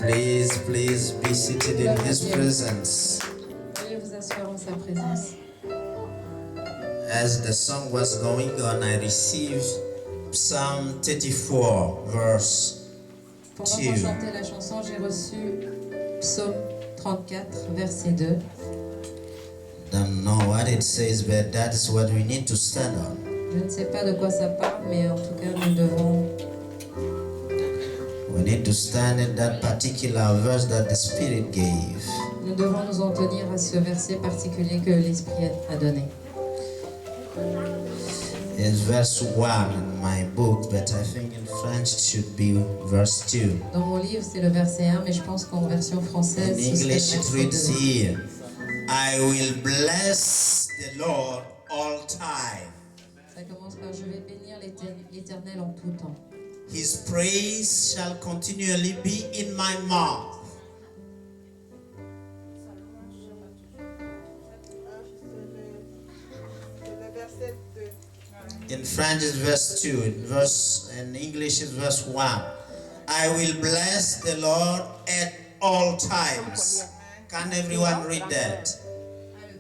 Please be seated in His presence. Veuillez vous asseoir en sa présence. As the song was going on, I received Psalm 34, verse Pendant 2. qu'on chantait la chanson, j'ai reçu Psaume 34, verset 2. Don't know what it says, but that's what we need to stand on. Je ne sais pas de quoi ça parle, mais en tout cas, nous devons We need to stand in that particular verse that the Spirit gave. nous devons nous en tenir à ce verset particulier que l'Esprit a donné. It's verse 1 in my book, but I think in French it should be verse 2. Dans mon livre, c'est le verset 1, mais je pense qu'en version française, In ce serait le English it reads verset 2. here, I will bless the Lord all time. Ça commence par « Je vais bénir l'Éternel en tout temps. His praise shall continually be in my mouth. In French it's verse 2, in English it's verse 1. I will bless the Lord at all times. Can everyone read that?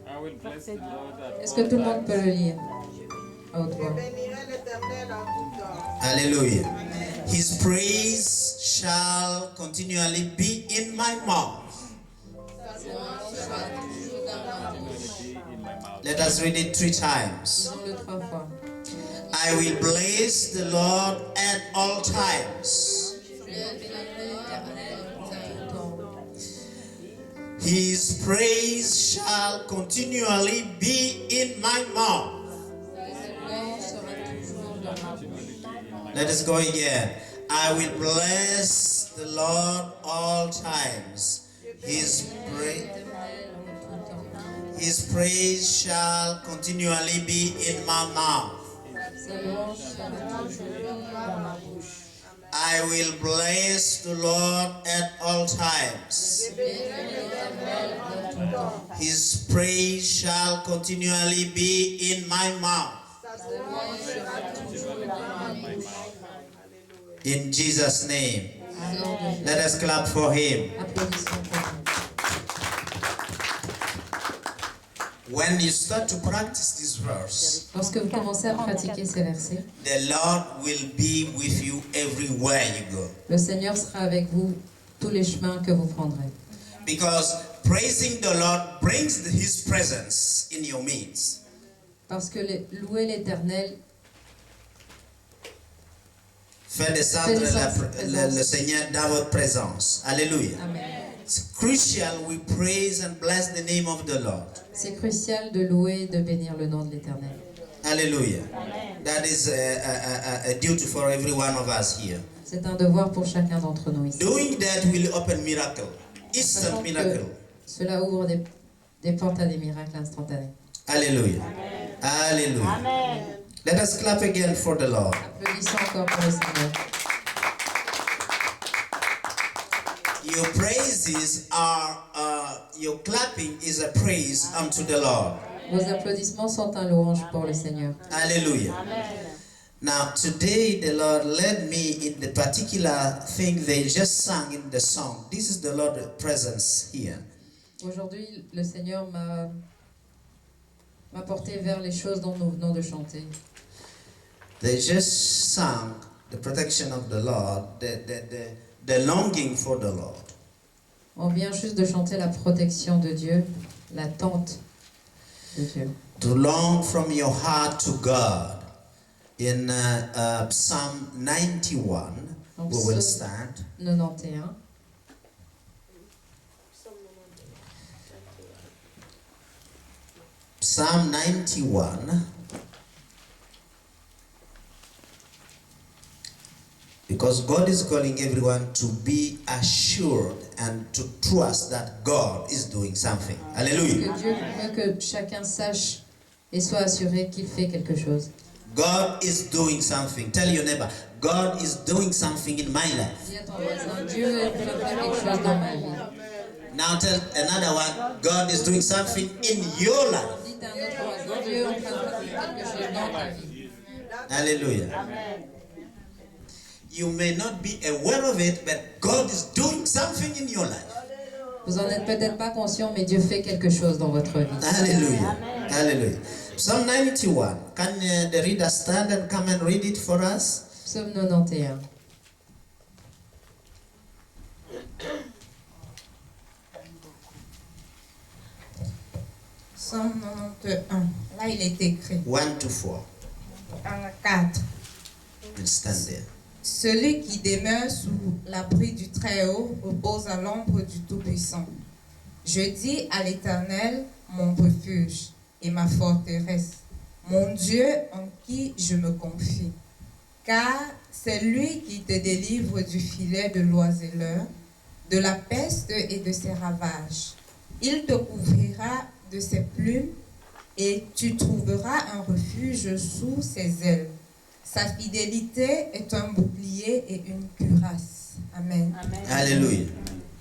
I will bless the Lord at Est-ce que all tout le monde peut times. le lire à haute voix? Bénirai l'Éternel en tout temps. Hallelujah. His praise shall continually be in my mouth. In my mouth. Let us read it 3 times. Disons-le 3 fois. I will bless the Lord at all times. His praise shall continually be in my mouth. Let us go again. I will bless the Lord all times. His praise shall continually be in my mouth. I will bless the Lord at all times. His praise shall continually be in my mouth. In Jesus' name. Let us clap for him. Applaudissons pour lui. When you start to practice this verse, Lorsque vous commencez à pratiquer ces versets, the Lord will be with you everywhere you go. le Seigneur sera avec vous tous les chemins que vous prendrez. Because praising the Lord brings His presence in your midst. Parce que louer l'Éternel Fait descendre le Seigneur dans votre présence. Alléluia. Amen. It's crucial we praise and bless the name of the Lord. C'est crucial de louer et de bénir le nom de l'Éternel. Hallelujah. That is a duty for every one of us here. C'est un devoir pour chacun d'entre nous ici. Doing that will open miracle, instant Sachant que miracle. cela ouvre des portes à des miracles instantanés. Hallelujah. Hallelujah. Let us clap again for the Lord. Applaudissons encore pour le Seigneur. Your praises are, your clapping is a praise unto the Lord. Vos applaudissements sont un louange pour le Seigneur. Hallelujah. Now, today the Lord led me in the particular thing they just sang in the song. This is the Lord's presence here. Aujourd'hui, le Seigneur m'a porté vers les choses dont nous venons de chanter. They just sang the protection of the Lord, the longing for the Lord. On vient juste de chanter la protection de Dieu, l'attente de Dieu. To long from your heart to God. In Psalm 91, Donc, we will Psaume stand. 91. Psalm 91. Because God is calling everyone to be assured and to trust that God is doing something. Hallelujah. Que Dieu veut que chacun sache et soit assuré qu'il fait quelque chose. God is doing something. Tell your neighbor, God is doing something in my life. Dis à ton voisin, Dieu est en train de faire quelque chose dans ma vie. Now tell another one, God is doing something in your life. Dites à un autre voisin, Dieu est en train de faire quelque chose dans ta vie. Hallelujah. You may not be aware of it, but God is doing something in your life. Vous en êtes peut-être pas conscient, mais Dieu fait quelque chose dans votre vie. Hallelujah. Hallelujah. Psalm 91. Can the reader stand and come and read it for us? Psaume 91. Psaume 91. Là, il est écrit 1 to 4. en 4. We'll stand there. Celui qui demeure sous l'abri du Très-Haut repose à l'ombre du Tout-Puissant. Je dis à l'Éternel, mon refuge et ma forteresse, mon Dieu en qui je me confie. Car c'est lui qui te délivre du filet de l'oiseleur, de la peste et de ses ravages. Il te couvrira de ses plumes et tu trouveras un refuge sous ses ailes. Sa fidélité est un bouclier et une cuirasse. Amen. Hallelujah.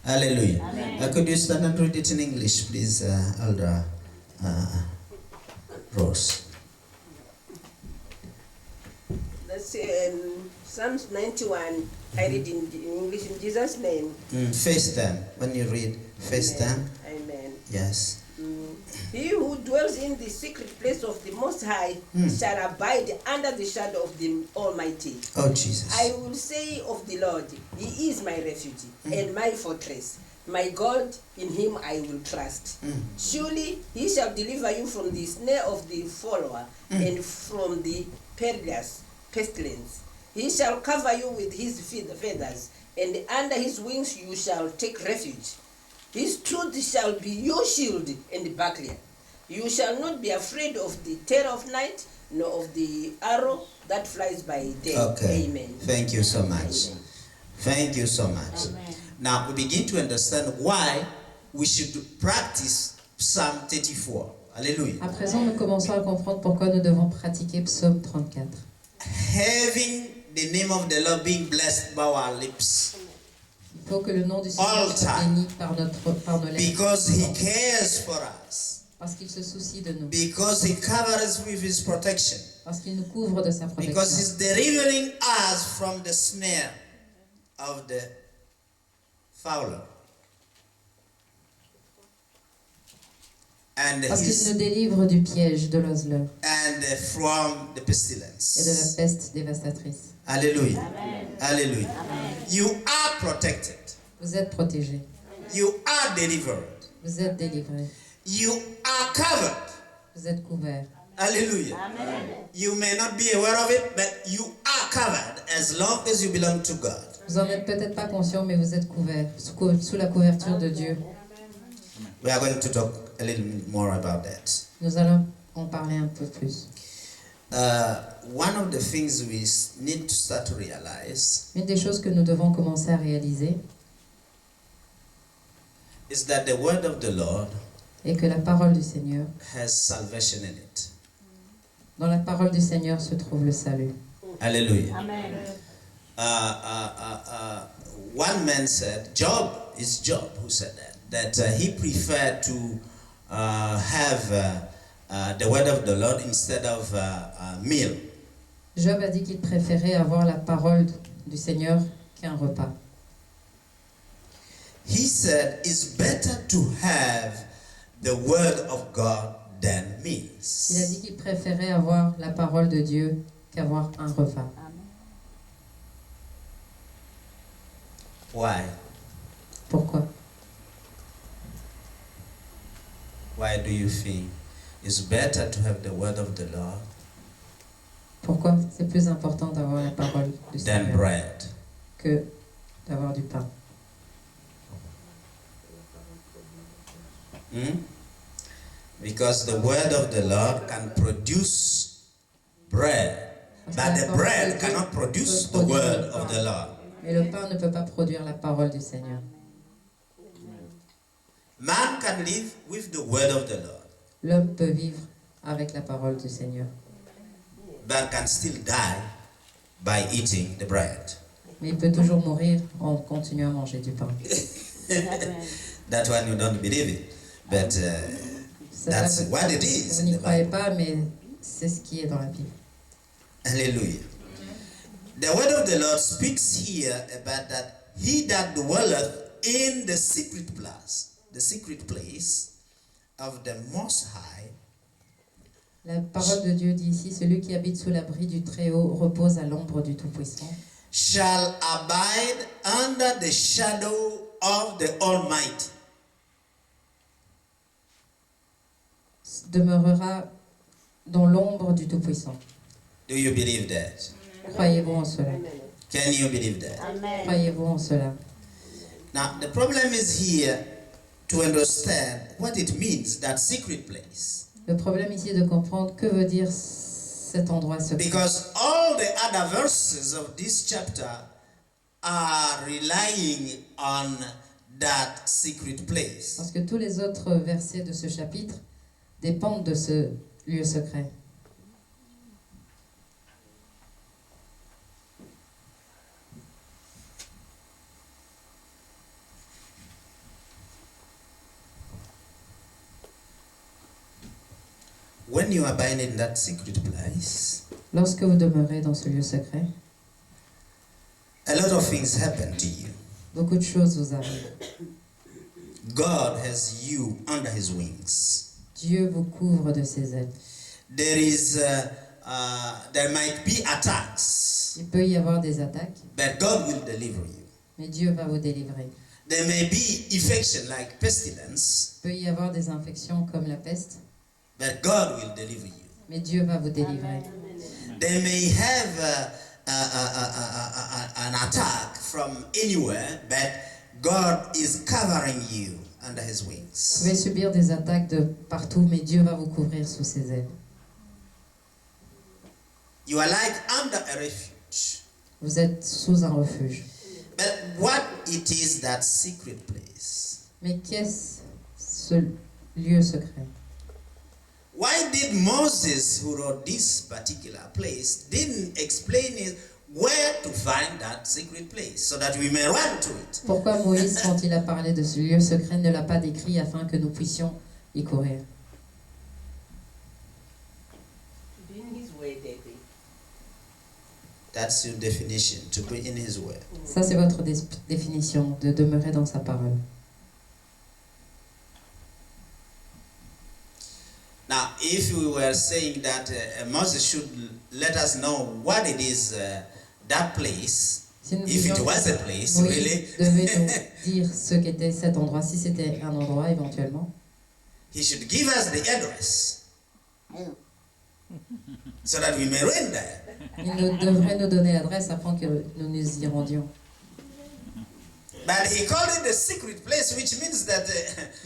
Hallelujah. Could you stand and read it in English, please, Aldra Rose? That's Psalms 91. I read in English in Jesus' name. Face them. When you read, face them. Amen. Yes. He who dwells in the secret place of the Most High shall abide under the shadow of the Almighty. Oh, Jesus. I will say of the Lord, He is my refuge and my fortress. My God, in Him I will trust. Surely He shall deliver you from the snare of the follower and from the perilous pestilence. He shall cover you with His feathers, and under His wings you shall take refuge. His truth shall be your shield and buckler. You shall not be afraid of the terror of night, nor of the arrow that flies by day. Okay. Amen. Thank you so much. Thank you so much. Now we begin to understand why we should practice Psalm 34. Hallelujah. À présent, nous commençons à comprendre pourquoi nous devons pratiquer Psaume 34. Having the name of the Lord being blessed by our lips. Il faut que le nom du Seigneur All soit time. béni par nos lèvres. Because He cares for us. Parce qu'il se soucie de nous. Because He covers us with His protection. Parce qu'il nous couvre de sa Because protection. He's delivering us from the snare of the fowler. And Parce qu'il nous délivre du piège de l'oiseleur from the et de la pestilence. peste dévastatrice. Hallelujah. Hallelujah. You are protected. Vous êtes protégés. You are delivered. Vous êtes délivrés. You are covered. Vous êtes couverts. Hallelujah. You may not be aware of it, but you are covered as long as you belong to God. Vous en êtes peut-être pas conscient, mais vous êtes couverts sous la couverture de Dieu. We are going to talk a little bit more about that. Nous allons en parler un peu plus. One of the things we need to start to realize Une des choses que nous devons commencer à réaliser is that the word of the Lord est que la parole du Seigneur, has salvation in it. dans la parole du Seigneur se trouve le salut. Hallelujah. One man said, Job who said that he preferred to have the word of the Lord instead of meal. Job a dit qu'il préférait avoir la parole du Seigneur qu'un repas. He said it's better to have the word of God than meals. Il a dit qu'il préférait avoir la parole de Dieu qu'avoir un repas. Why? Pourquoi? Why do you think it's better to have the word of the Lord Pourquoi c'est plus important d'avoir la parole du than Seigneur bread? que d'avoir du pain? Because the word of the Lord can produce bread, but the bread cannot produce the word of the Lord. Mais le pain ne peut pas produire la parole du Seigneur. Man can live with the word of the Lord, L'homme peut vivre avec la parole du Seigneur, but can still die by eating the bread. mais il peut toujours mourir en continuant à manger du pain. That one you don't believe it, but that's what it is. Vous n'y croyez pas, mais c'est ce qui est dans la Bible. Hallelujah. The word of the Lord speaks here about that he that dwelleth in the secret place of the Most High La parole de Dieu dit ici, celui qui habite sous l'abri du Très-Haut repose à l'ombre du Tout-Puissant, shall abide under the shadow of the Almighty. demeurera dans l'ombre du Tout-Puissant. Do you believe that? Croyez-vous en cela? Can you believe that? Croyez-vous en cela? Now, the problem is here to understand what it means, that secret place. Le problème ici est de comprendre que veut dire cet endroit secret. Because all the other verses of this chapter are relying on that secret place. Parce que tous les autres versets de ce chapitre dépendent de ce lieu secret. When you abide in that secret place, Lorsque vous demeurez dans ce lieu secret, a lot of things happen to you. beaucoup de choses vous arrivent. God has you under his wings. Dieu vous couvre de ses ailes. There might be attacks, Il peut y avoir des attaques, but God will deliver you. mais Dieu va vous délivrer. There may be infection like pestilence, Il peut y avoir des infections comme la peste, but God will deliver you. mais Dieu va vous délivrer. They may have an attack from anywhere, but God is covering you under his Vous wings. pouvez subir des attaques de partout, mais Dieu va vous couvrir sous ses ailes. You are like under a refuge. Vous êtes sous un refuge. But what it is that secret place? Mais qu'est-ce ce lieu secret? Why did Moses, who wrote this particular place, didn't explain it where to find that secret place so that we may run to it? Pourquoi Moïse, quand il a parlé de ce lieu secret, ne l'a pas décrit afin que nous puissions y courir? In his way, David. That's your definition, to be in his word. Ça, c'est votre définition de demeurer dans sa parole. Now, if we were saying that Moses should let us know what it is, that place, Si nous if it disions was a place, Moïse really, devait nous dire ce qu'était cet endroit, si c'était un endroit éventuellement, he should give us the address so that we may run there. devrait nous donner l'adresse afin que nous nous y rendions. But he called it the secret place, which means that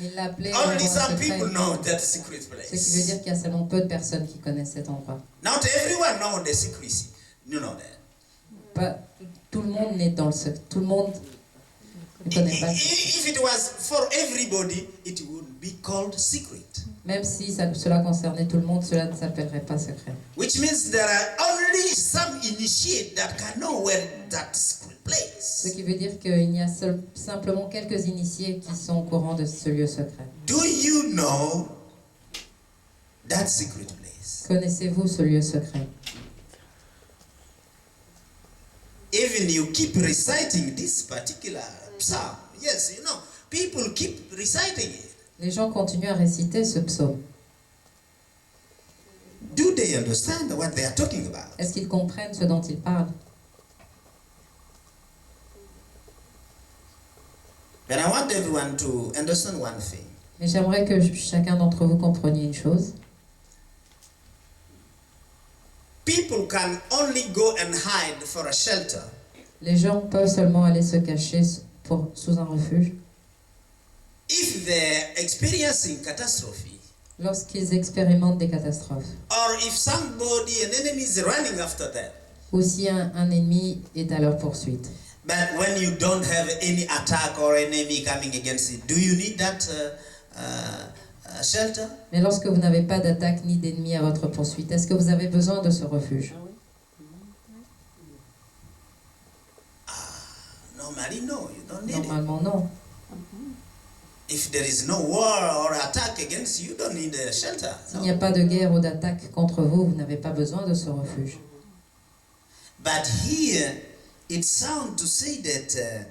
Il l'appelait only l'endroit some secret, people know that secret ce qui veut place. dire qu'il y a seulement peu de personnes qui connaissent cet endroit. Not everyone knows the secrecy. You know that. Pas, tout le monde n'est dans le secret. Tout le monde ne connaît pas. If it was for everybody, it would be called secret. Même si cela concernait tout le monde, cela ne s'appellerait pas secret. Which means there are only some initiates that can know where that secret Ce place. qui veut dire qu'il y a simplement quelques initiés qui sont au courant de ce lieu secret. Do you know that secret place? Connaissez-vous ce lieu secret? Even you keep reciting this particular psalm. Yes, you know, people keep reciting it. Les gens continuent à réciter ce psaume. Do they understand what they are talking about? Est-ce qu'ils comprennent ce dont ils parlent? But I want everyone to understand one thing. Mais j'aimerais que chacun d'entre vous compreniez une chose. People can only go and hide for a shelter Les gens peuvent seulement aller se cacher sous un refuge if they're experiencing catastrophe, lorsqu'ils expérimentent des catastrophes. or if somebody, an enemy is running after them. Ou si un ennemi est à leur poursuite. But when you don't have any attack or enemy coming against you, do you need that shelter? Mais lorsque vous n'avez pas d'attaque ni d'ennemi à votre poursuite, est-ce que vous avez besoin de ce refuge? Normally, no, you don't need it. Normalement, non. If there is no war or attack against you, you don't need a shelter. S'il n'y a pas de guerre ou d'attaque contre vous, vous n'avez pas besoin de ce refuge. But here, it sounds to say that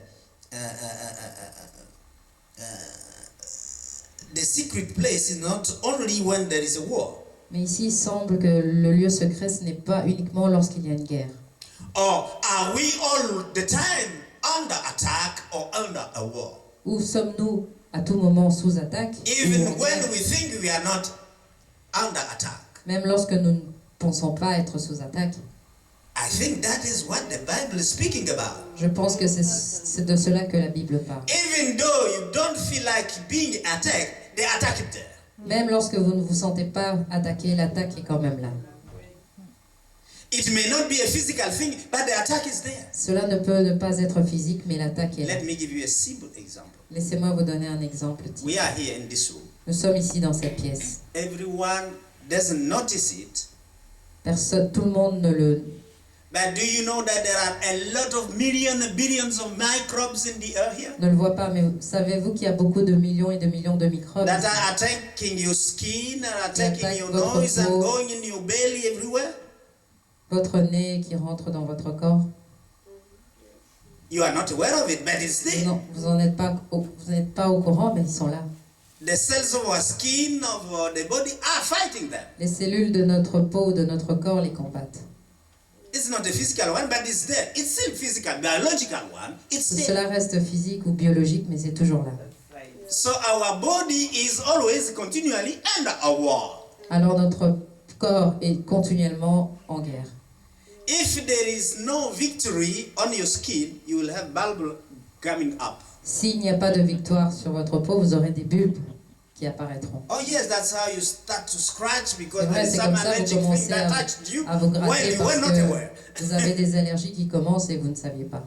the secret place is not only when there is a war. Mais ici, il semble que le lieu secret, ce n'est pas uniquement lorsqu'il y a une guerre. Or are we all the time under attack or under a war? Où sommes-nous à tout moment sous attaque? Even ou en when guerre? we think we are not under attack. Même lorsque nous ne pensons pas être sous attaque. I think that is what the Bible is speaking about. Je pense que c'est de cela que la Bible parle. Even though you don't feel like being attacked, the attack is there. Même lorsque vous ne vous sentez pas attaqué, l'attaque est quand même là. It may not be a physical thing, but the attack is there. Cela ne peut ne pas être physique, mais l'attaque est là. Let me give you a simple example. Laissez-moi vous donner un exemple. We are here in this room. Nous sommes ici dans cette pièce. Everyone doesn't notice it. Personne, tout le monde ne le... But do you know that there are a lot of millions and billions of microbes in the air here ne le voit pas, mais savez-vous qu'il y a beaucoup de millions et de millions de microbes that ici, are attacking your skin and attacking attaquent your votre nose and peau. going in your belly everywhere? votre nez qui rentre dans votre corps? You are not aware of it, but it's there. Non, vous n'êtes pas au courant, mais ils sont là. The cells of our skin, of the body are fighting them. Les cellules de notre peau ou de notre corps les combattent. It's not a physical one, but it's there. It's still physical, biological one. It's there. Cela reste physique ou biologique, mais c'est toujours là. So our body is always continually under a war. Alors notre corps est continuellement en guerre. If there is no victory on your skin, you will have bulb coming up. S'il n'y a pas de victoire sur votre peau, vous aurez des bulbes qui apparaîtront. Oh yes, that's how you start to scratch because C'est vrai, there is c'est some comme ça que allergic vous thing commencez that touched you à vous when gratter you parce were not aware. que vous avez des allergies qui commencent et vous ne saviez pas.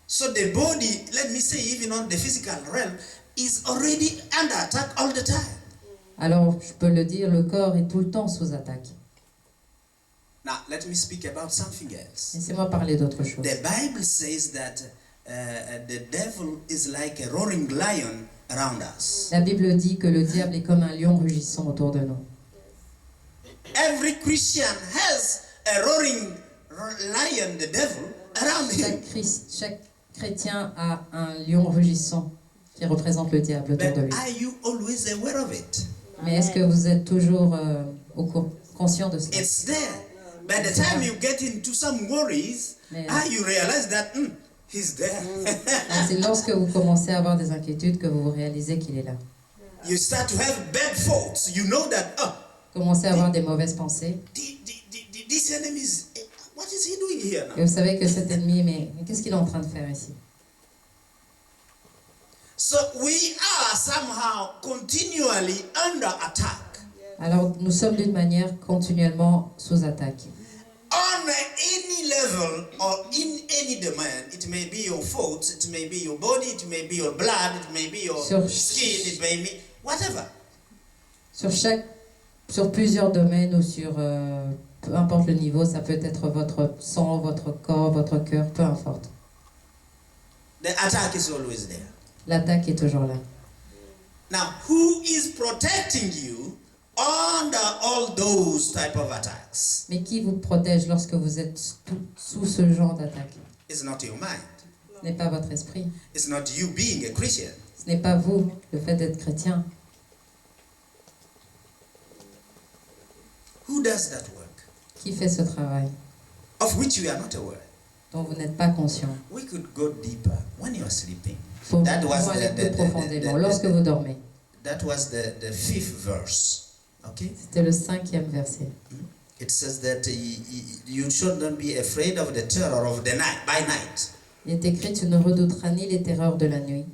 So the body, let me say, even on the physical realm, is already under attack all the time. Alors, je peux le dire, le corps est tout le temps sous attaque. Now, let me speak about something else. Laissez-moi parler d'autre chose. The Bible says that the devil is like a roaring lion around us. La Bible dit que le diable est comme un lion rugissant autour de nous. Every Christian has a roaring lion, the devil, around him. Chaque chrétien a un lion rugissant qui représente le diable autour de But lui. are you always aware of it? Mais est-ce que vous êtes toujours conscient de cela? It's there. By the time you get into some worries, Mais- you realize that he's there. C'est lorsque vous commencez à avoir des inquiétudes que vous réalisez qu'il est là. You start to have bad thoughts. You know that, Commencez à avoir des mauvaises pensées. this enemy is, what is he doing here now? Et vous savez que cet ennemi, mais qu'est-ce qu'il est en train de faire ici? So we are somehow continually under attack. Alors, nous sommes d'une manière continuellement sous attaque. On any level or in any domain, it may be your thoughts, it may be your body, it may be your blood, it may be your Sur- skin, it may be whatever. Sur plusieurs domaines ou sur peu importe le niveau, ça peut être votre sang, votre corps, votre cœur, peu importe. The attack is always there. L'attaque est toujours là. Now, who is protecting you under all those type of attacks? Mais qui vous protège lorsque vous êtes sous ce genre d'attaque? It's not your mind. Ce n'est pas votre esprit. It's not you being a Christian. Ce n'est pas vous, le fait d'être chrétien. Who does that work? Qui fait ce travail Of which you are not aware. dont vous n'êtes pas conscient? We could go deeper when you are sleeping. Pour That was aller the- plus the- profondément, the- lorsque vous dormez. That was the fifth verse. Okay? C'était le 5e verset. It says that you should not be afraid of the terror of the night, by night. Il est écrit, tu ne redouteras ni les terreurs de la nuit.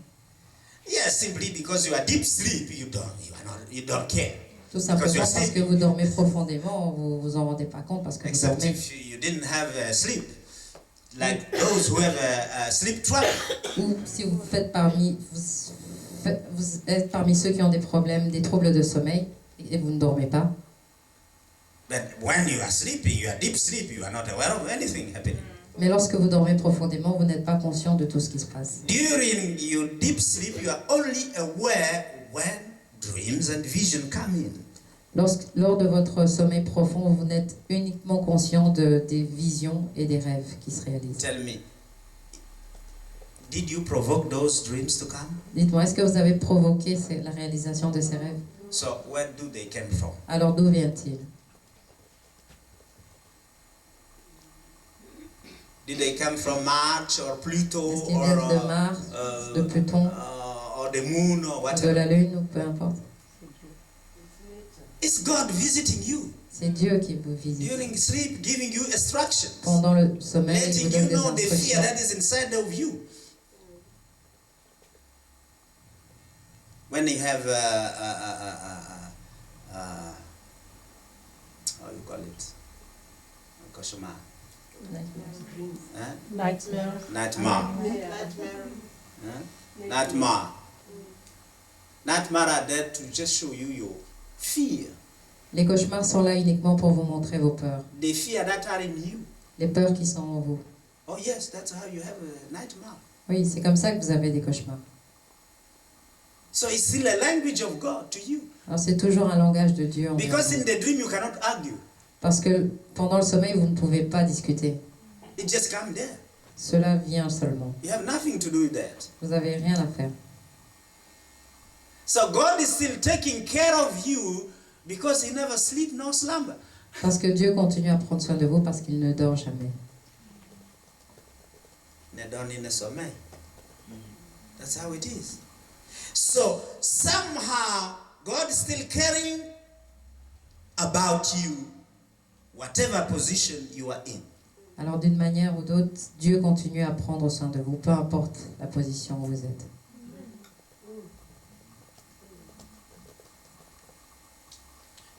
Yes, simply because you are deep sleep, you don't care. Tout simplement Because you are parce que sleeping. vous dormez profondément, vous vous en rendez pas compte parce que vous Except dormez. if you didn't have sleep, like those who have a sleep trouble. Ou si vous êtes parmi ceux qui ont des problèmes, des troubles de sommeil et vous ne dormez pas. But when you are sleeping, you are deep sleep, you are not aware of anything happening. Mais lorsque vous dormez profondément, vous n'êtes pas conscient de tout ce qui se passe. During your deep sleep, you are only aware when dreams and vision come in. Lors de votre sommeil profond, vous n'êtes uniquement conscient des visions et des rêves qui se réalisent. Tell me, Did you provoke those dreams to come? Dites-moi, est-ce que vous avez provoqué la réalisation de ces rêves? So where do they come from? Alors d'où vient-il? Did they come from Mars or Pluto Est-ce qu'ils or viennent de Mars, de Pluton, or the moon or de whatever? la Lune ou peu importe? It's God visiting you C'est Dieu qui vous visite. during sleep, giving you instructions, Pendant le sommeil, il vous letting donne you des know the fear instructions. that is inside of you. When you have how you call it? Koshima. Huh? Nightmare. Nightmare. Huh? Nightmare. Nightmare are there to just show you your fear. Les cauchemars sont là uniquement pour vous montrer vos peurs. The fear that are in you. Les peurs qui sont en vous. Oh yes, that's how you have a nightmare. Oui, c'est comme ça que vous avez des cauchemars. So it's still a language of God to you. Alors c'est toujours un langage de Dieu. envers Because vous. in the dream you cannot argue. Parce que pendant le sommeil, vous ne pouvez pas discuter. It just comes there. Cela vient seulement. You have nothing to do with that. Vous n'avez rien à faire. So God is still taking care of you because He never sleep nor slumber. Parce que Dieu continue à prendre soin de vous parce qu'il ne dort jamais. Ne donne in the sommeil. That's how it is. So somehow God is still caring about you, whatever position you are in. Alors d'une manière ou d'autre, Dieu continue à prendre soin de vous, peu importe la position où vous êtes.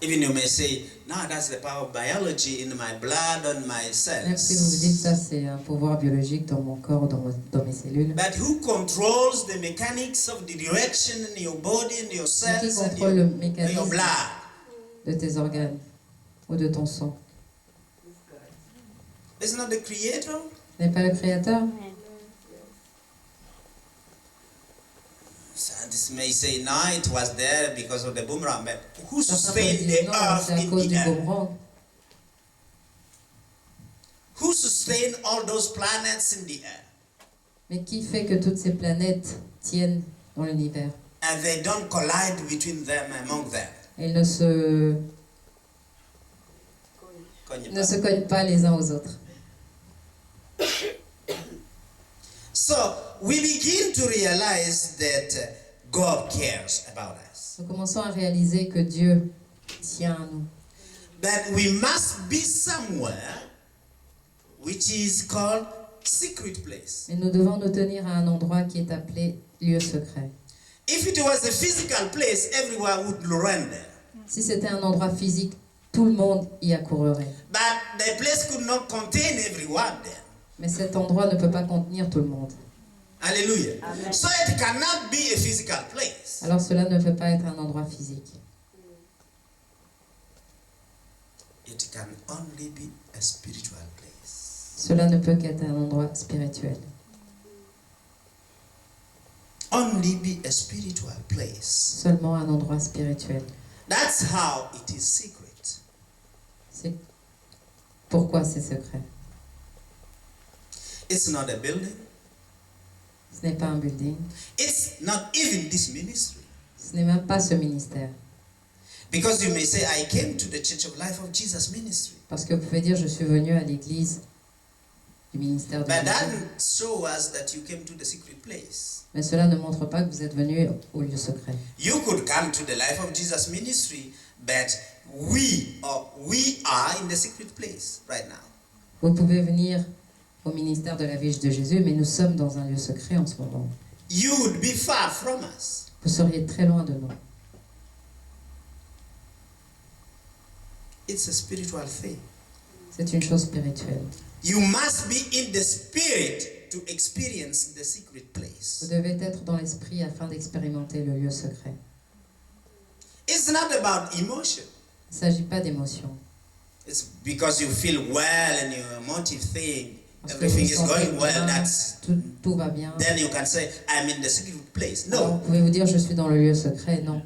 Even you may say, no, that's the power of biology in my blood, on my Même si vous vous dites cells. ça, c'est un pouvoir biologique dans mon corps, dans mes cellules. But who controls the mechanics of the direction in your body, in your Mais qui cells, and contrôle le your mécanisme blood? de tes organes ou de ton sang? It's not the creator. N'est pas le Créateur? Scientists may say, no, it was there because of the boomerang. But who Certains peuvent sustained dire the non, earth c'est à in cause the du air? boomerang. Who sustained all those planets in the air? Mais qui fait que toutes ces planètes tiennent dans l'univers? And they don't collide between them, among them. Elles ne se cognent pas les uns aux autres. So we begin to realize that God cares about us. Nous commençons à réaliser que Dieu tient à nous. That we must be somewhere which is called secret place. Mais nous devons nous tenir à un endroit qui est appelé lieu secret. If it was a physical place, everyone would run there. Si c'était un endroit physique, tout le monde y accourrait. But the place could not contain everyone there. Mais cet endroit ne peut pas contenir tout le monde. Hallelujah. So it cannot be a physical place. Alors cela ne peut pas être un endroit physique. It can only be a spiritual place. Cela ne peut qu'être un endroit spirituel. Only be a spiritual place. Seulement un endroit spirituel. That's how it is secret. C'est pourquoi c'est secret. It's not a building. Ce n'est pas un building. It's not even this ministry. Ce n'est même pas ce ministère. Because you may say, I came to the Church of Life of Jesus ministry. Parce que vous pouvez dire, je suis venu à l'église du ministère de But that Jésus. shows us that you came to the secret place. Mais cela ne montre pas que vous êtes venu au lieu secret. You could come to the Life of Jesus ministry, but we are in the secret place right now. Vous pouvez venir au ministère de la Vie de Jésus, mais nous sommes dans un lieu secret en ce moment. You would be far from us. Vous seriez très loin de nous. It's a spiritual thing. C'est une chose spirituelle. You must be in the spirit to experience the secret Vous place. devez être dans l'esprit afin d'expérimenter le lieu secret. It's not about emotion. Il ne s'agit pas d'émotion. It's because you feel well and your emotive thing, Parce que everything vous is sentez going well, bien, that's tout va bien. then you can say, I'm in the secret place. Alors, No. vous pouvez vous dire, je suis dans le lieu secret. Non.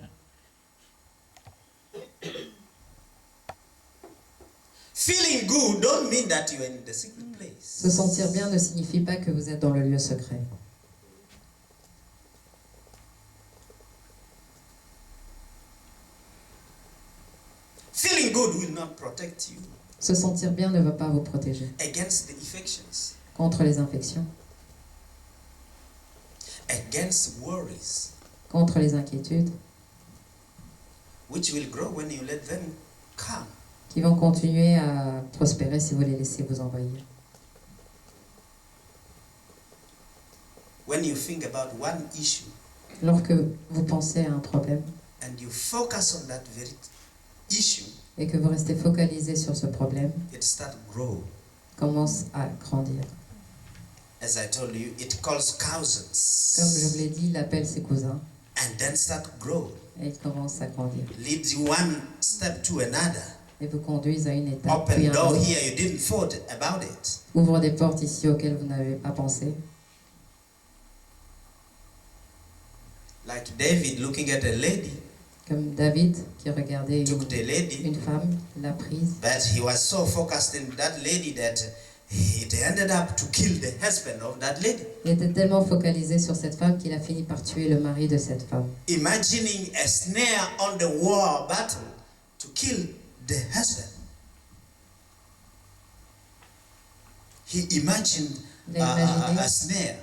Feeling good don't mean that you're in the secret place. Se sentir bien ne signifie pas que vous êtes dans le lieu secret. good will not protect you Se sentir bien ne va pas vous protéger against the infections, contre les infections, against worries, contre les inquiétudes, which will grow when you let them come. qui vont continuer à prospérer si vous les laissez vous envahir. When you think about one issue Lorsque vous pensez à un problème and you focus on that very issue, et que vous restez focalisé sur ce problème, it starts grow. commence à grandir. As I told you, it calls Comme je cousins vous l'ai dit, il appelle ses cousins and then start grow. et il commence à grandir. Leads you one step to another. Et vous conduisent à une étape, puis Open un door autre. here, you didn't thought about it. Ouvre des portes ici auxquelles vous n'avez pas pensé. Like David looking at a lady, Comme David qui regardait took the lady, une femme, l'a prise. but he was so focused in that lady that it ended up to kill the husband of that lady. Il était tellement focalisé sur cette femme qu'il a fini par tuer le mari de cette femme. Imagining a snare on the war battle to kill the husband. He imagined Il a imaginé a snare.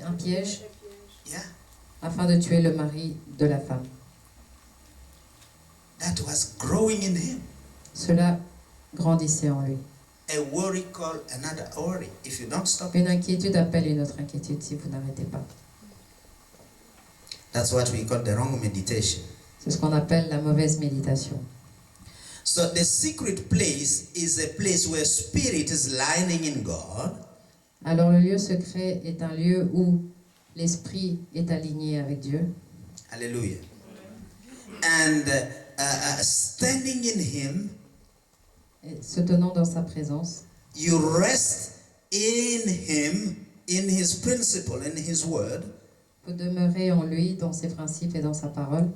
un piège Yeah, afin de tuer le mari de la femme. that was growing in him. Cela grandissait en lui. A worry called another worry. If you don't stop it, Une inquiétude appelle une autre inquiétude si vous n'arrêtez pas. that's what we call the wrong meditation. C'est ce qu'on appelle la mauvaise méditation. So the secret place is a place where spirit is lining in God, Alors le lieu secret est un lieu où l'esprit est aligné avec Dieu. hallelujah, and standing in Him, Et se tenant dans sa présence, you rest in Him, in His principle, in His word, vous demeurez en lui, dans ses principes et dans sa parole.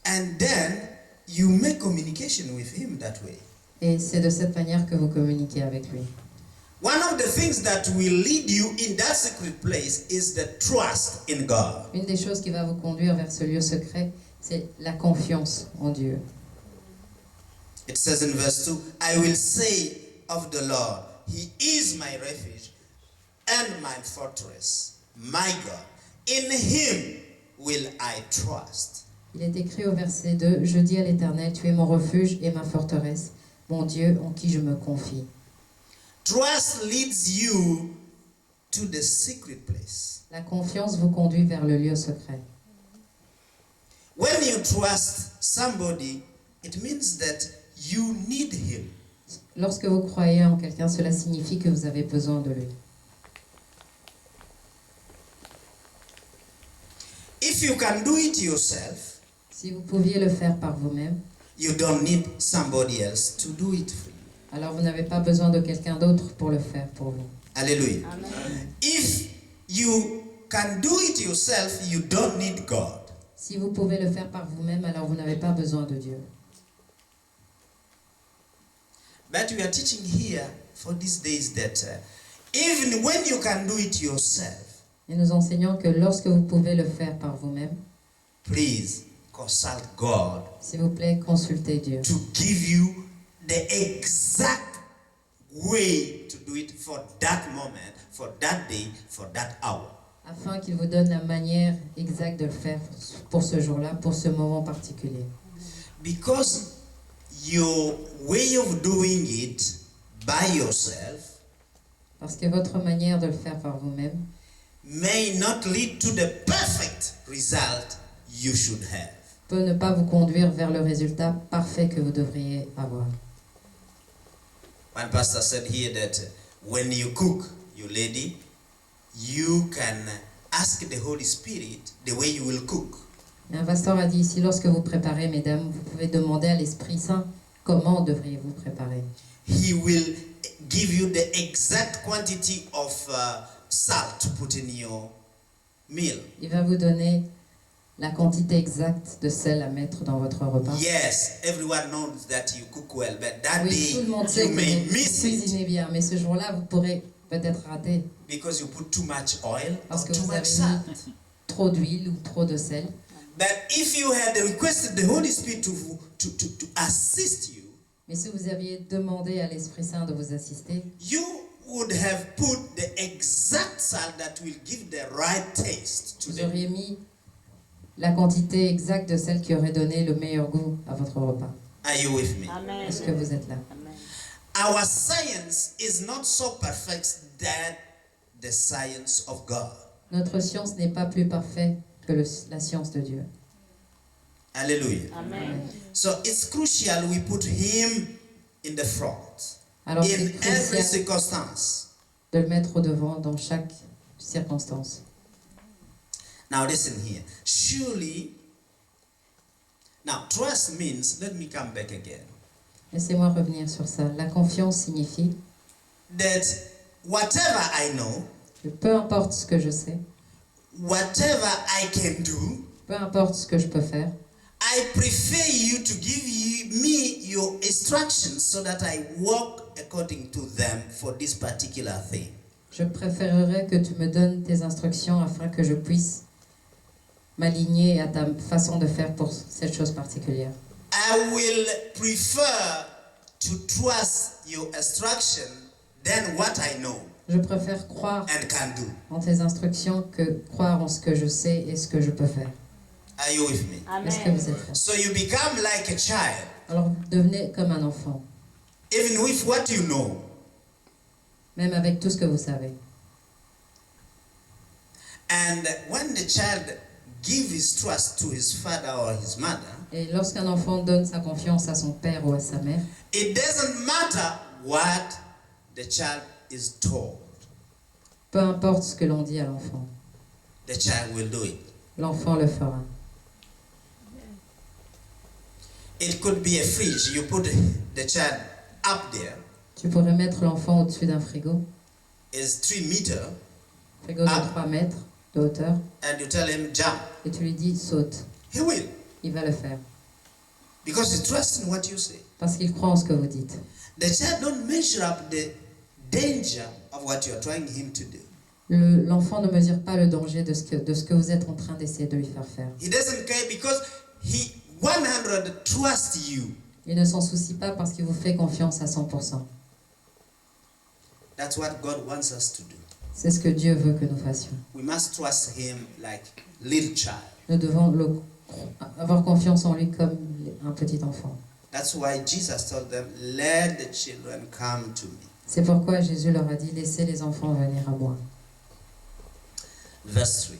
and then you make communication with Him that way. Et c'est de cette manière que vous communiquez avec lui. One of the things that will lead you in that secret place is the trust in God. Une des choses qui va vous conduire vers ce lieu secret, c'est la confiance en Dieu. It says in verse 2, I will say of the Lord, He is my refuge and my fortress, my God. In Him will I trust. Il est écrit au verset 2, « Je dis à l'Éternel, tu es mon refuge et ma forteresse, mon Dieu en qui je me confie. » Trust leads you to the secret place. La confiance vous conduit vers le lieu secret. When you trust somebody, it means that you need Him. Lorsque vous croyez en quelqu'un, cela signifie que vous avez besoin de lui. If you can do it yourself, Si vous pouviez le faire par vous-même, you don't need somebody else to do it for you. alors vous n'avez pas besoin de quelqu'un d'autre pour le faire pour vous. Hallelujah. If you can do it yourself, you don't need God. Si vous pouvez le faire par vous-même, alors vous n'avez pas besoin de Dieu. But we are teaching here for these days that even when you can do it yourself, Et nous enseignons que lorsque vous pouvez le faire par vous-même, please consult God s'il vous plaît, consultez Dieu to give you the exact way to do it for that moment, for that day, for that hour. afin qu'il vous donne la manière exacte de le faire pour ce jour-là, pour ce moment particulier. Because your way of doing it by yourself Parce que votre manière de le faire par vous-même may not lead to the perfect result you should have. peut ne pas vous conduire vers le résultat parfait que vous devriez avoir. One pastor said here that when you cook, you lady, you can ask the Holy Spirit the way you will cook. Et un pasteur a dit ici, lorsque vous préparez, mesdames, vous pouvez demander à l'Esprit Saint comment devriez-vous préparer. He will give you the exact quantity of salt to put in your meal. Il va vous donner la quantité exacte de sel à mettre dans votre repas. Yes, everyone knows that you cook well, but that Oui, day tout le monde sait you que may vous miss it cuisinez bien, mais ce jour-là, vous pourrez peut-être rater because you put too much oil or parce que too vous much avez salt. mis trop d'huile ou trop de sel. that if you had requested the Holy Spirit to assist you, Mais si vous aviez demandé à l'Esprit Saint de vous assister, you would have put the exact salt that will give the right taste to vous them. auriez mis la quantité exacte de celle qui aurait donné le meilleur goût à votre repas. Are you with me? Amen. Est-ce que vous êtes là? Amen. Our science is not so perfect than the science of God. Notre science n'est pas plus parfaite que la science de Dieu. Hallelujah. Amen. So it's crucial we put Him in the front Alors c'est in every crucial circumstance. de le mettre au devant dans chaque circonstance. Now listen here. Surely, now trust means, let me come back again, Laissez-moi revenir sur ça. La confiance signifie that whatever I know, que peu importe ce que je sais, whatever I can do, peu importe ce que je peux faire, I prefer you to give me your instructions so that I walk according to them for this particular thing. je préférerais que tu me donnes tes instructions afin que je puisse m'aligner à ta façon de faire pour cette chose particulière. I will prefer to trust your instruction than what I know Je préfère croire and can do. en tes instructions que croire en ce que je sais et ce que je peux faire. Are you with me? Est-ce que vous êtes là? So you become like a child, Alors devenez comme un enfant, even with what you know. même avec tout ce que vous savez. And when the child gives his trust to his father or his mother, Et lorsqu'un enfant donne sa confiance à son père ou à sa mère, it doesn't matter what the child is told. peu importe ce que l'on dit à l'enfant, The child will do it. l'enfant le fera. It could be a fridge. You put the child up there. Tu pourrais mettre l'enfant au-dessus d'un frigo, It's 3 meters, frigo de 3 mètres de hauteur, and you tell him jump. et tu lui dis saute. He will, Il va le faire, because he trusts in what you say. parce qu'il croit en ce que vous dites. The child don't measure up the danger of what you're trying him to do. L'enfant ne mesure pas le danger de ce que vous êtes en train d'essayer de lui faire faire. He doesn't care because he 100 trusts you. Il ne s'en soucie pas parce qu'il vous fait confiance à 100%. That's what God wants us to do. C'est ce que Dieu veut que nous fassions. We must trust him like little child. Nous devons avoir confiance en lui comme un petit enfant. That's why Jesus told them, let the children come to me. C'est pourquoi Jésus leur a dit, laissez les enfants venir à moi. Verse 3.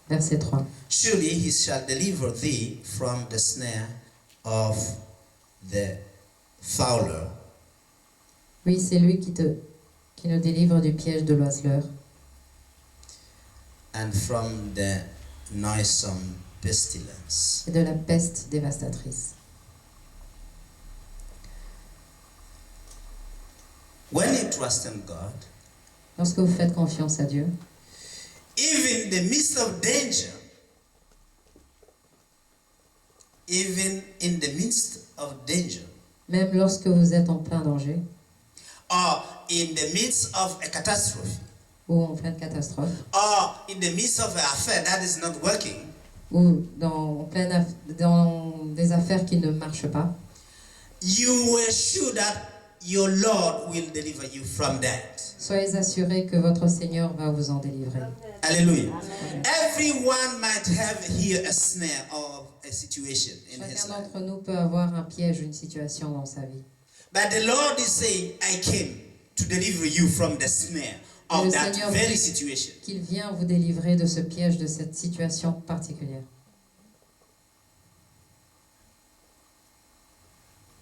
Verset 3. Surely he shall deliver thee from the snare of the fowler Oui, c'est lui qui nous délivre du piège de l'oiseleur and from the noisome pestilence. et de la peste dévastatrice. When you trust in God, Lorsque vous faites confiance à Dieu, even in the midst of danger, even in the midst of danger, même lorsque vous êtes en plein danger or in the midst of a catastrophe, ou en pleine catastrophe, or in the midst of an affair that is not working, ou dans des affaires qui ne marchent pas, you were sure that your Lord will deliver you from that. soyez assurés que votre Seigneur va vous en délivrer. Hallelujah. Everyone might have here a snare of a situation in his Chacun life. d'entre nous peut avoir un piège, une situation dans sa vie. But the Lord is saying, I came to deliver you from the snare Et of le that Seigneur very dit situation. qu'il vient vous délivrer de ce piège, de cette situation particulière.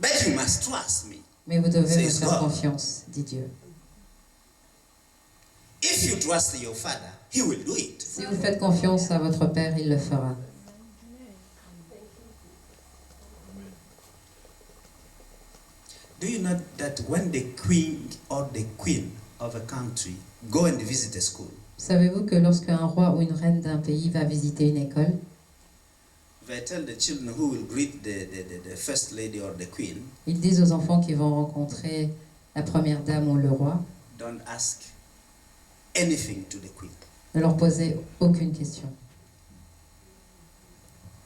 But you must trust me. Mais vous devez me Says faire God. confiance, dit Dieu. If you trust your Father, He will do it. Si vous faites confiance à votre Père, il le fera. Do you know that when the king or the queen of a country go and visit a school, Savez-vous que lorsqu'un roi ou une reine d'un pays va visiter une école, they tell the children who will greet the first lady or the queen, ils disent aux enfants qui vont rencontrer la première dame ou le roi, don't ask anything to the queen. ne leur posez aucune question.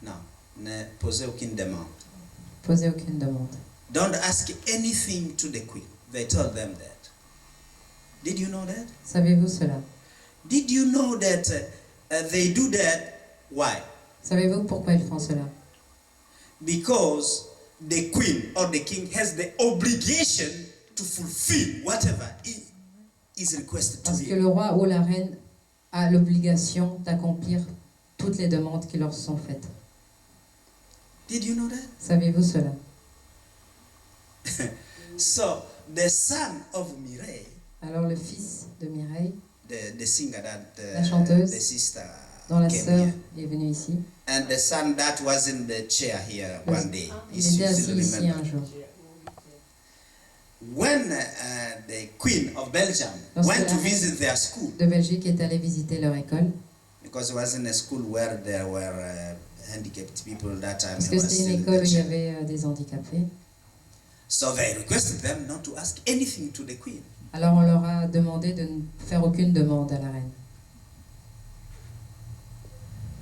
No. Ne posez aucune demande. Posez aucune demande. Don't ask anything to the queen. They told them that. Did you know that? Savez-vous cela? Did you know that they do that? Why? Savez-vous pourquoi ils font cela? Because the queen or the king has the obligation to fulfill whatever is requested to Parce que him. le roi ou la reine a l'obligation d'accomplir toutes les demandes qui leur sont faites. Did you know that? Savez-vous cela? So the son of Mireille, Alors le fils de Mireille, the singer that La chanteuse, the sister dont la came sœur here, est venue ici, and the son that was in the chair here one day. il You était assis still ici remember? un jour. When the queen of Belgium Lorsque went to la reine visit their school, de Belgique est allée visiter leur école, because it was in a school where there were handicapped people that time. parce it que was c'était still une in école où the il y chair. avait des handicapés. So they requested them not to ask anything to the queen. Alors on leur a demandé de ne faire aucune demande à la reine.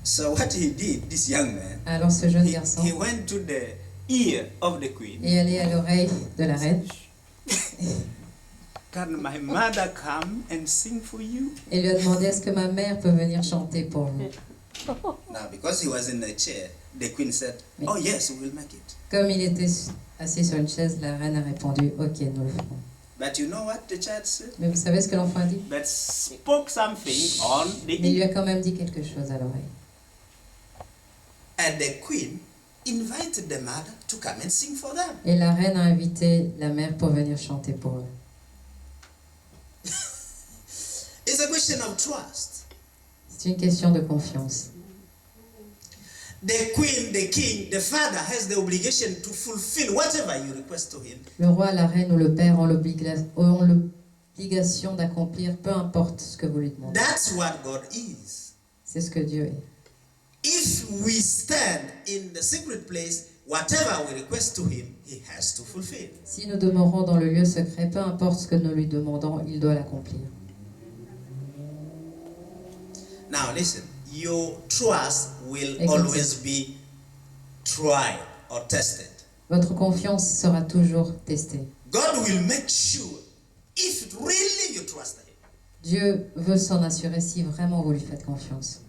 So what he did, this young man, Alors ce jeune he garçon went to the ear of the queen. est allé à l'oreille de la reine Can my mother come and sing for you? et lui a demandé est-ce que ma mère peut venir chanter pour vous. Now, because he was in a chair, the queen said, "Oh yes, we will make it." Comme il était assis sur une chaise, la reine a répondu ok, nous le ferons. But you know what the child said? Mais vous savez ce que l'enfant a dit? But spoke something on the Mais il lui ear. a quand même dit quelque chose à l'oreille. And the queen invited the mother to come and sing for them. Et la reine a invité la mère pour venir chanter pour eux. It's a question of trust. C'est une question de confiance. The queen, the king, the father has the obligation to fulfill whatever you request to him. Le roi, la reine ou le père ont l'obligation d'accomplir peu importe ce que vous lui demandez. That's what God is. C'est ce que Dieu est. If we stand in the secret place, whatever we request to him, he has to fulfill. Si nous demeurons dans le lieu secret, peu importe ce que nous lui demandons, il doit l'accomplir. Now listen, your trust will Écoutez. always be tried or tested. Votre confiance sera toujours testée. God will make sure if really you trust him. Dieu veut s'en assurer si vraiment vous lui faites confiance.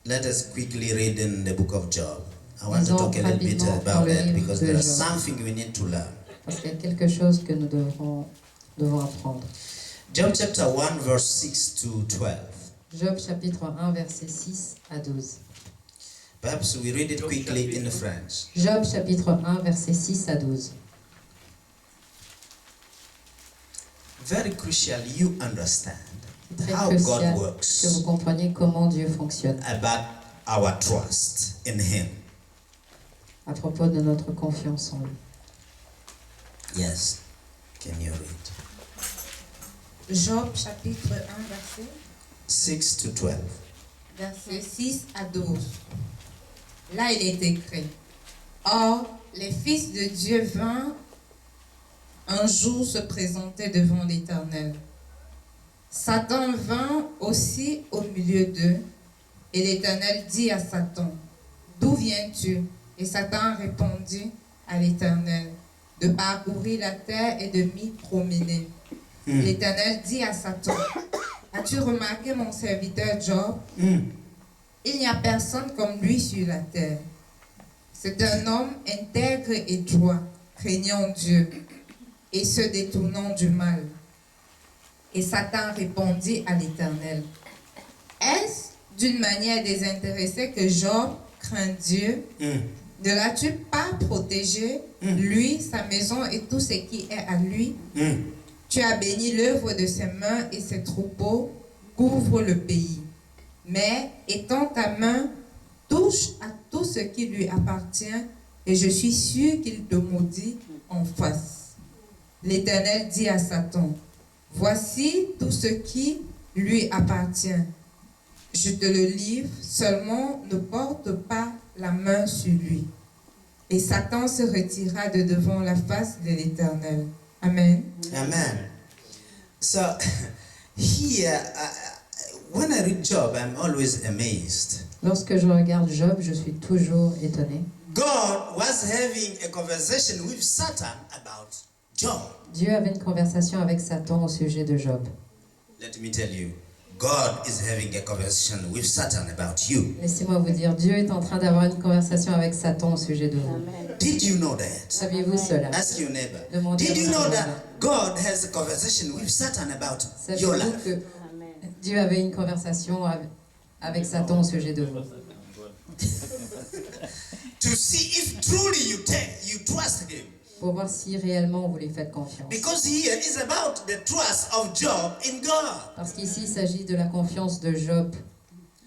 Let us quickly read in the book of Job. I want to Lisons talk a little bit rapidement dans about le that livre because de there is Job. something we need to learn. Parce qu'il y a quelque chose que nous devons apprendre. Job chapter 1 verse 6 to 12. Job chapitre 1, versets 6 à 12. Perhaps we read it quickly in French. Job chapitre 1, versets 6 à 12. Very crucial you understand Très how crucial God que works vous compreniez comment Dieu fonctionne about our trust in him. à propos de notre confiance en lui. Yes. Can you read? Job chapitre 1, verset 6 to 12. Versets 6 à 12. Là, il est écrit: Or, les fils de Dieu vinrent un jour se présenter devant l'Éternel. Satan vint aussi au milieu d'eux, et l'Éternel dit à Satan: D'où viens-tu? Et Satan répondit à l'Éternel: De parcourir la terre et de m'y promener. L'Éternel dit à Satan: As-tu remarqué mon serviteur Job? Il n'y a personne comme lui sur la terre. C'est un homme intègre et droit, craignant Dieu et se détournant du mal. Et Satan répondit à l'Éternel: Est-ce d'une manière désintéressée que Job craint Dieu? Ne l'as-tu pas protégé, lui, sa maison et tout ce qui est à lui? Tu as béni l'œuvre de ses mains et ses troupeaux couvrent le pays. Mais étends ta main, touche à tout ce qui lui appartient, et je suis sûr qu'il te maudit en face. L'Éternel dit à Satan: Voici tout ce qui lui appartient. Je te le livre, seulement ne porte pas la main sur lui. Et Satan se retira de devant la face de l'Éternel. Amen. Amen. So here, when I read Job, I'm always amazed. Lorsque je regarde Job, je suis toujours étonné. God was having a conversation with Satan about Job. Dieu avait une conversation avec Satan au sujet de Job. Let me tell you, God is having a conversation with Satan about you. Laissez-moi vous dire, Dieu est en train d'avoir une conversation avec Satan au sujet de vous. Did you know that? Saviez-vous cela? Ask your neighbor. Demandez Did à you know votre that voisin. God has a conversation with Satan about your Saviez-vous life? que Dieu avait une conversation avec Satan au sujet de vous? To see if truly you trust him. Pour voir si réellement vous lui faites confiance. Because here is about the trust of Job in God. Parce qu'ici, il s'agit de la confiance de Job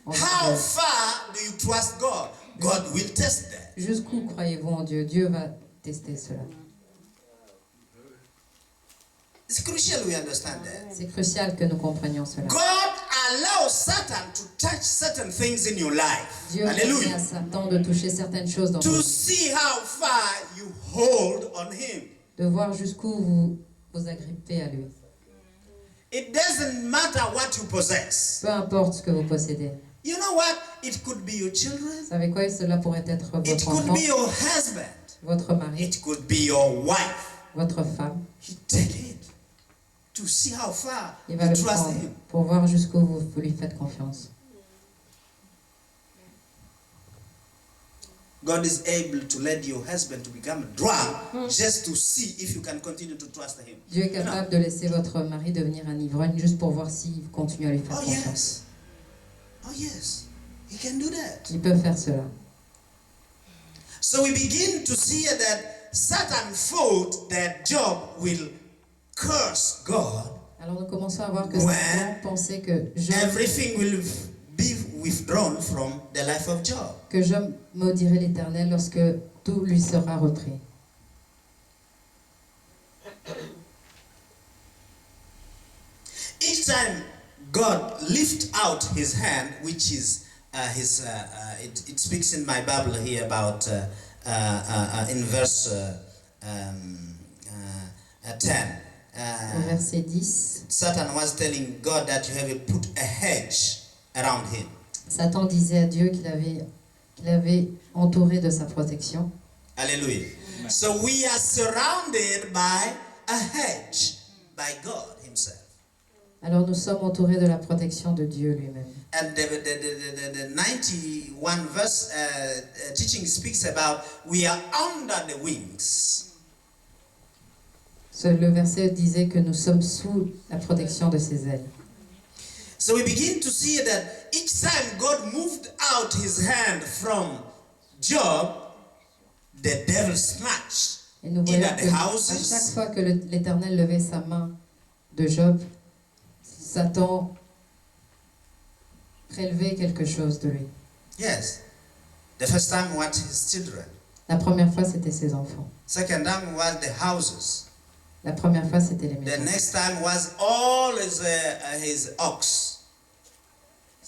en How Dieu. far do you trust God? God will test that. Jusqu'où croyez-vous en Dieu? Dieu va tester cela. It's crucial we understand that. C'est crucial que nous comprenions cela. God allows Satan to touch certain things in your life. Dieu permet Hallelujah. à Satan de toucher certaines choses dans To votre vie, see how far you hold on him. de voir jusqu'où vous vous agrippez à lui. It doesn't matter what you possess. Peu importe ce que vous possédez. You know what? It could be your children. Vous savez quoi? Cela pourrait être It votre could enfant, be your husband. votre mari, It could be your wife. votre femme. He take it to see how far Il va you le trust prendre him. pour voir jusqu'où vous lui faites confiance. God is able to let your husband to become drunk just to see if you can continue to trust him. Dieu est capable de laisser votre mari devenir un ivrogne juste pour voir s'il continue à lui faire Oh confiance. yes. Oh yes. He can do that. Il peut faire cela. So we begin to see that Satan thought that Job will curse God. Alors nous commençons à voir que Ouais. Satan pensait que Everything will be withdrawn from the life of Job. Job maudirait l'Éternel lorsque tout lui sera repris. Each time God lift out his hand, which is it speaks in my Bible here about in verse 10. Au verset 10, Satan was telling God that you have put a hedge around him. Satan disait à Dieu qu'il avait entouré de sa protection. Hallelujah. So we are surrounded by a hedge by God himself. Alors nous sommes entourés de la protection de Dieu lui-même. And the 91 verse teaching speaks about we are under the wings. Le verset disait que nous sommes sous la protection de ses ailes. So we begin to see that each time God moved out his hand from Job, the devil snatched Et nous in voyons at que the à chaque houses. fois que l'Éternel levait sa main de Job, Satan prélevait quelque chose de lui. Yes. The first time was his children. La première fois, c'était ses enfants. Second time was the houses. La première fois, c'était les The maisons. next time was all his ox,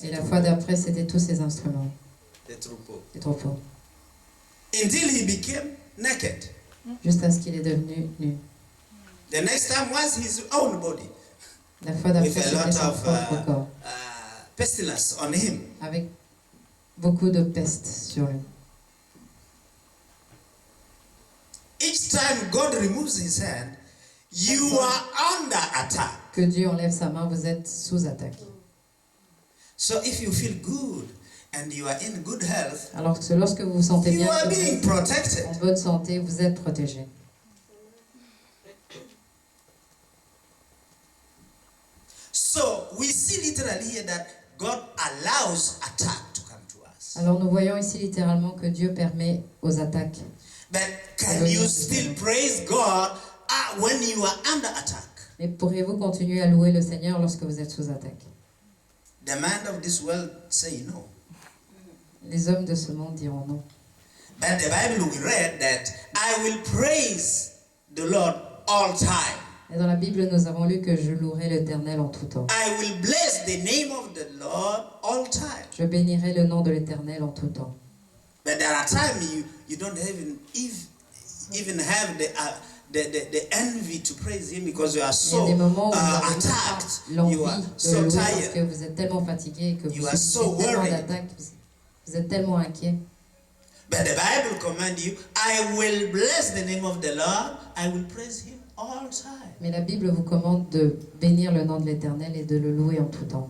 Et la fois d'après, c'était tous ses instruments, the troupeau. les troupeaux. Until he became naked. Juste à ce qu'il est devenu nu. The next time was his own body, La fois d'après, with a c'était lot son of propre corps, pestilence on him. avec beaucoup de peste sur lui. Each time God removes his hand, you are under attack. Que Dieu enlève sa main, vous êtes sous attaque. So if you feel good and you are in good health, Alors que lorsque vous vous sentez you bien, are que vous being êtes protected. en bonne santé, vous êtes protégé. So we see literally here that God allows attack to come to us. Alors nous voyons ici littéralement que Dieu permet aux attaques. But can you still praise God when you are under attack? Mais pourrez-vous continuer à louer le Seigneur lorsque vous êtes sous attaque? The man of this world say no. Les hommes de ce monde diront non. But the Bible we read that I will praise the Lord all time. Et dans la Bible, nous avons lu que je louerai l'Éternel en tout temps. I will bless the name of the Lord all time. Je bénirai le nom de l'Éternel en tout temps. But there are times you don't even have the envy to praise Him because you are Il y a des so moments où vous n'avez même attacked. pas l'envie You are de so louer parce tired. que vous êtes tellement fatigué, que vous You are so subissez tellement worried. d'attaques, Vous êtes tellement inquiet. But the Bible commands you, I will bless the name of the Lord, I will praise him all time. Mais la Bible vous commande de bénir le nom de l'Éternel et de le louer en tout temps.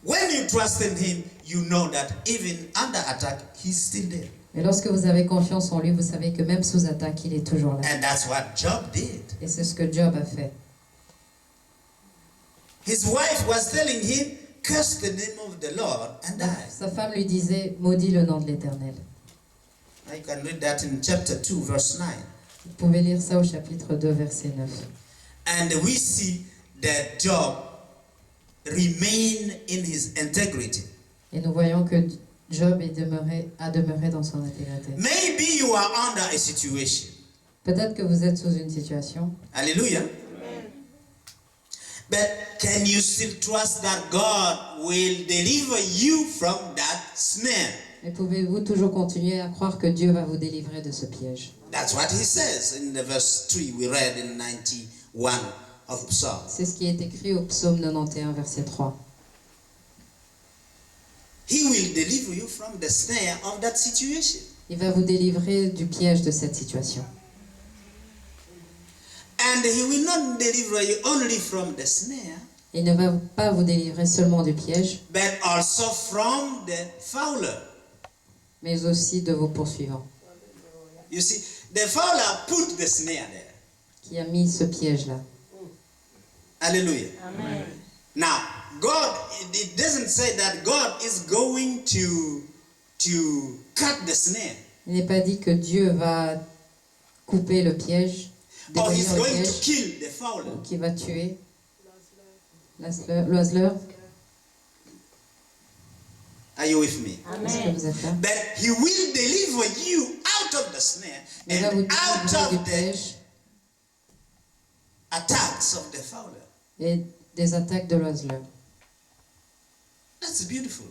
When you trust in him, you know that even under attack, he's still there. Et lorsque vous avez confiance en lui, vous savez que même sous attaque, il est toujours là. And that's what Job did. Et c'est ce que Job a fait. His wife was telling him, curse the name of the Lord and die. Sa femme lui disait, maudis le nom de l'Éternel. You can read that in chapter 2, verse 9. Vous pouvez lire ça au chapitre 2, verset 9. And we see that Job remained in his integrity. Et nous voyons que Job a demeuré dans son intégrité. Maybe you are under a situation. Peut-être que vous êtes sous une situation, Hallelujah. But can you still trust that God will deliver you from that snare? mais pouvez-vous toujours continuer à croire que Dieu va vous délivrer de ce piège? That's what he says in the verse 3 we read in 91 of Psalm. C'est ce qui est écrit au psaume 91, verset 3. He will deliver you from the snare of that situation. Il va vous délivrer du piège de cette situation. And he will not deliver you only from the snare, Il ne va pas vous délivrer seulement du piège, but also from the fowler. mais aussi de vos poursuivants. You see, the fowler put the snare there. Qui a mis ce piège-là. Hallelujah. Amen. Now, God, it doesn't say that God is going to cut the snare, Il n'est pas dit que Dieu va couper le piège, or he's démolir le going to piège, kill the fowler. ou qui va tuer l'oiseleur. Are you with me? Est-ce que vous êtes là? But he will deliver you out of the snare Il va vous and out délivrer du of the piège attacks of the fowler. et des attaques de l'oiseleur. That's beautiful.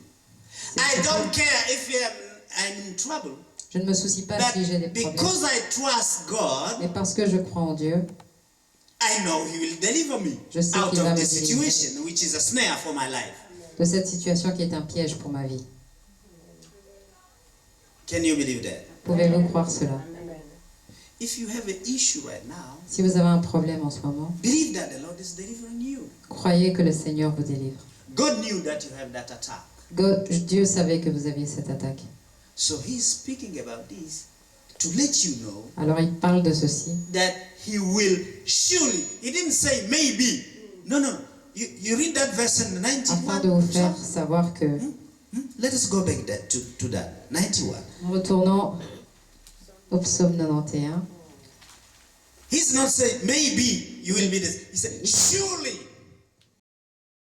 C'est I très don't beau. care if I'm in trouble, Je ne me soucie pas si j'ai des but problèmes, because I trust God, mais parce que je crois en Dieu, I know He will deliver me Je sais out qu'il va of me the délivrer. situation which is a snare for my life. de cette situation qui est un piège pour ma vie. Can you believe that? Pouvez-vous croire cela? If you have an issue right now, Si vous avez un problème en ce moment, believe that the Lord is delivering you. croyez que le Seigneur vous délivre. God knew that you have that attack. Dieu savait que vous aviez cette attaque. So He's speaking about this to let you know Alors il parle de ceci. that He will surely. He didn't say maybe. No. You read that verse in Afin de vous 91. faire savoir que, Let us go back to that. 91. en retournant au psaume 91, He's not saying maybe you will be this. He said surely